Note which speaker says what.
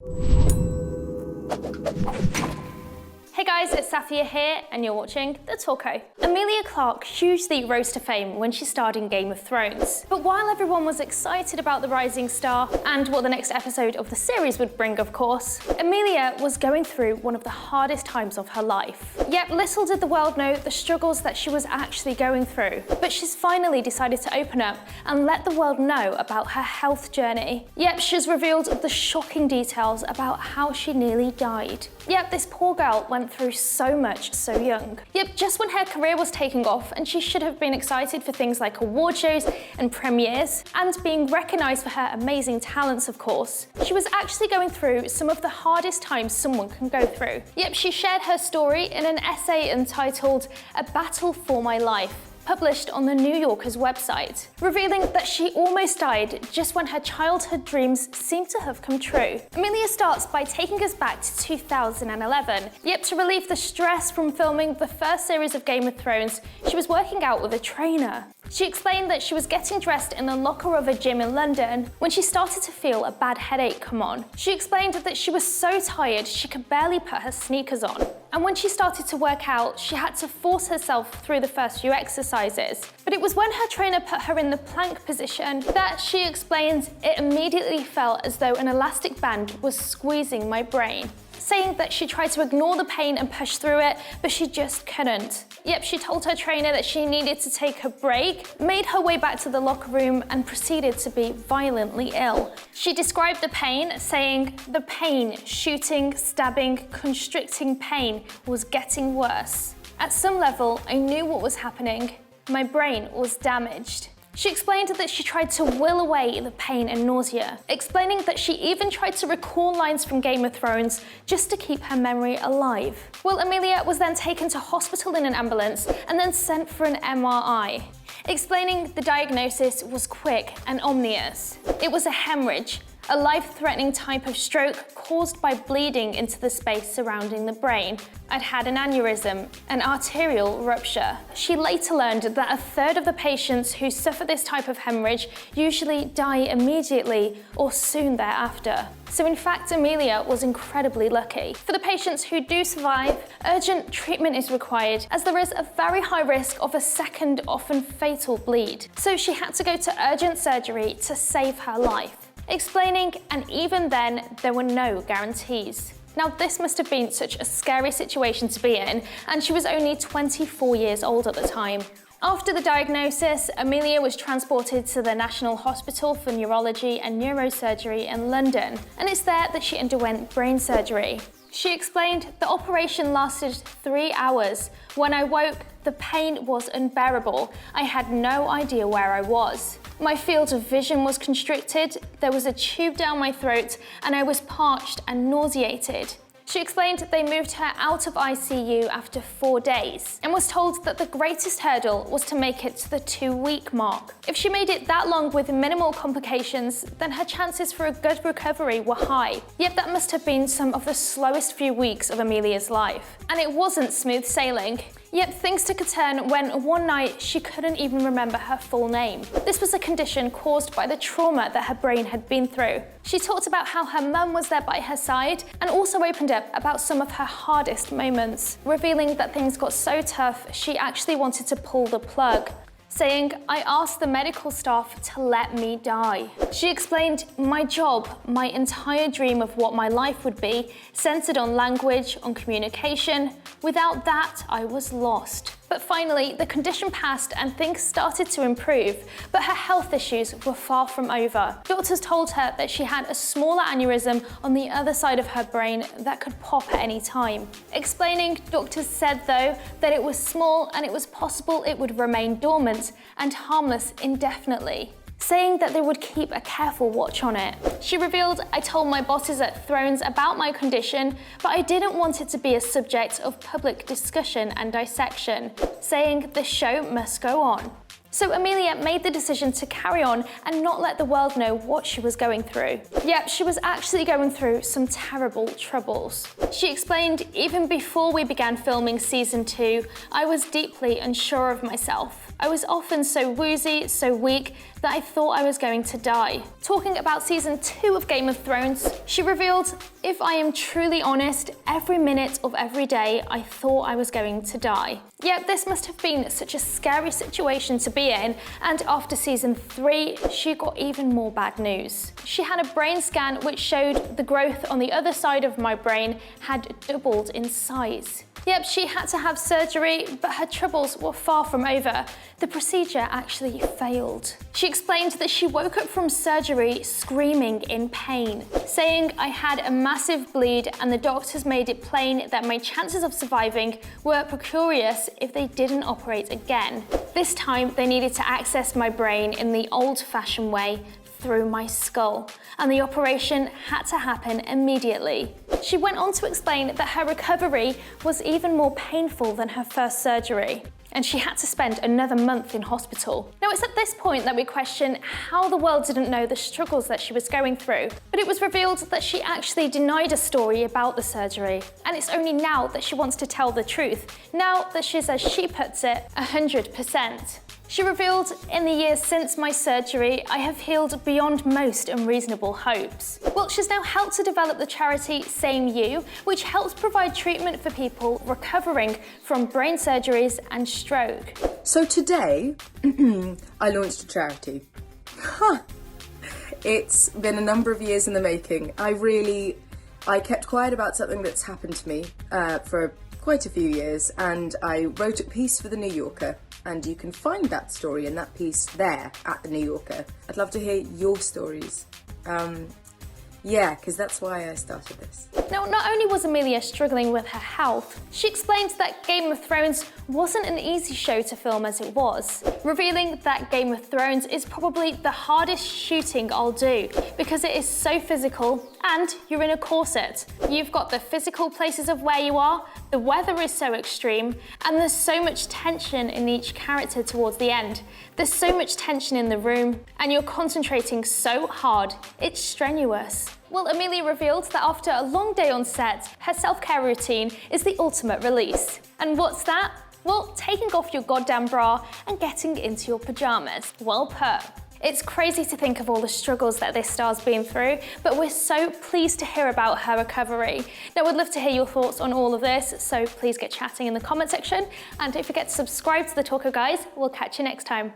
Speaker 1: Hey guys, it's Safia here, and you're watching The Talko. Emilia Clarke hugely rose to fame when she starred in Game of Thrones. But while everyone was excited about the rising star and what the next episode of the series would bring, of course, Emilia was going through one of the hardest times of her life. Yet little did the world know the struggles that she was actually going through. But she's finally decided to open up and let the world know about her health journey. Yep, she's revealed the shocking details about how she nearly died. Yep, this poor girl went through so much so young. Yep, just when her career was taking off and she should have been excited for things like award shows and premieres and being recognised for her amazing talents, of course, she was actually going through some of the hardest times someone can go through. Yep, she shared her story in an essay entitled "A Battle for My Life," published on the New Yorker's website, revealing that she almost died just when her childhood dreams seemed to have come true. Emilia starts by taking us back to 2011. Yep, to relieve the stress from filming the first series of Game of Thrones, she was working out with a trainer. She explained that she was getting dressed in the locker of a gym in London when she started to feel a bad headache come on. She explained that she was so tired she could barely put her sneakers on. And when she started to work out, she had to force herself through the first few exercises. But it was when her trainer put her in the plank position that, she explains, it immediately felt as though an elastic band was squeezing my brain, saying that she tried to ignore the pain and push through it, but she just couldn't. Yep, she told her trainer that she needed to take a break, made her way back to the locker room, and proceeded to be violently ill. She described the pain, saying, "The pain, shooting, stabbing, constricting pain, was getting worse. At some level, I knew what was happening. My brain was damaged." She explained that she tried to will away the pain and nausea, explaining that she even tried to recall lines from Game of Thrones just to keep her memory alive. Well, Emilia was then taken to hospital in an ambulance and then sent for an MRI, explaining the diagnosis was quick and ominous. It was a hemorrhage, a life-threatening type of stroke caused by bleeding into the space surrounding the brain. I'd had an aneurysm, an arterial rupture. She later learned that a third of the patients who suffer this type of hemorrhage usually die immediately or soon thereafter. So in fact, Emilia was incredibly lucky. For the patients who do survive, urgent treatment is required as there is a very high risk of a second, often fatal bleed. So she had to go to urgent surgery to save her life, explaining, and even then, there were no guarantees. Now, this must have been such a scary situation to be in, and she was only 24 years old at the time. After the diagnosis, Emilia was transported to the National Hospital for Neurology and Neurosurgery in London, and it's there that she underwent brain surgery. She explained, "The operation lasted 3 hours. When I woke, the pain was unbearable. I had no idea where I was. My field of vision was constricted, there was a tube down my throat, and I was parched and nauseated." She explained they moved her out of ICU after 4 days and was told that the greatest hurdle was to make it to the 2-week mark. If she made it that long with minimal complications, then her chances for a good recovery were high. Yet that must have been some of the slowest few weeks of Emilia's life. And it wasn't smooth sailing. Yet things took a turn when one night she couldn't even remember her full name. This was a condition caused by the trauma that her brain had been through. She talked about how her mum was there by her side and also opened up about some of her hardest moments, revealing that things got so tough she actually wanted to pull the plug, saying, "I asked the medical staff to let me die." She explained, "My job, my entire dream of what my life would be, centered on language, on communication. Without that, I was lost." But finally, the condition passed and things started to improve, but her health issues were far from over. Doctors told her that she had a smaller aneurysm on the other side of her brain that could pop at any time. Explaining, doctors said though that it was small and it was possible it would remain dormant and harmless indefinitely, saying that they would keep a careful watch on it. She revealed, "I told my bosses at Thrones about my condition, but I didn't want it to be a subject of public discussion and dissection," saying the show must go on. So Emilia made the decision to carry on and not let the world know what she was going through. Yep, she was actually going through some terrible troubles. She explained, "Even before we began filming season 2, I was deeply unsure of myself. I was often so woozy, so weak, that I thought I was going to die. Talking about season 2 of Game of Thrones, she revealed, "If I am truly honest, every minute of every day I thought I was going to die." Yep, this must have been such a scary situation to be in, and after season 3, she got even more bad news. She had a brain scan which showed the growth on the other side of my brain had doubled in size. Yep, she had to have surgery, but her troubles were far from over. The procedure actually failed. She explained that she woke up from surgery screaming in pain, saying, "I had a massive bleed and the doctors made it plain that my chances of surviving were precarious if they didn't operate again. This time they needed to access my brain in the old-fashioned way, through my skull, and the operation had to happen immediately." She went on to explain that her recovery was even more painful than her first surgery, and she had to spend another month in hospital. Now, it's at this point that we question how the world didn't know the struggles that she was going through, but it was revealed that she actually denied a story about the surgery, and it's only now that she wants to tell the truth, now that she's, as she puts it, 100%. She revealed, "In the years since my surgery, I have healed beyond most unreasonable hopes." Well, she's now helped to develop the charity Same You, which helps provide treatment for people recovering from brain surgeries and stroke.
Speaker 2: So today, I launched a charity. It's been a number of years in the making. I kept quiet about something that's happened to me for quite a few years, and I wrote a piece for The New Yorker. And you can find that story and that piece there at The New Yorker. I'd love to hear your stories. Yeah, because that's why I started this.
Speaker 1: Now, not only was Emilia struggling with her health, she explained that Game of Thrones wasn't an easy show to film as it was, revealing that Game of Thrones is probably the hardest shooting I'll do because it is so physical and you're in a corset. You've got the physical places of where you are, the weather is so extreme, and there's so much tension in each character towards the end. There's so much tension in the room, and you're concentrating so hard, it's strenuous. Well, Emilia revealed that after a long day on set, her self-care routine is the ultimate release. And what's that? Well, taking off your goddamn bra and getting into your pajamas. Well put. It's crazy to think of all the struggles that this star's been through, but we're so pleased to hear about her recovery. Now, we'd love to hear your thoughts on all of this, so please get chatting in the comment section, and don't forget to subscribe to The Talker, guys. We'll catch you next time.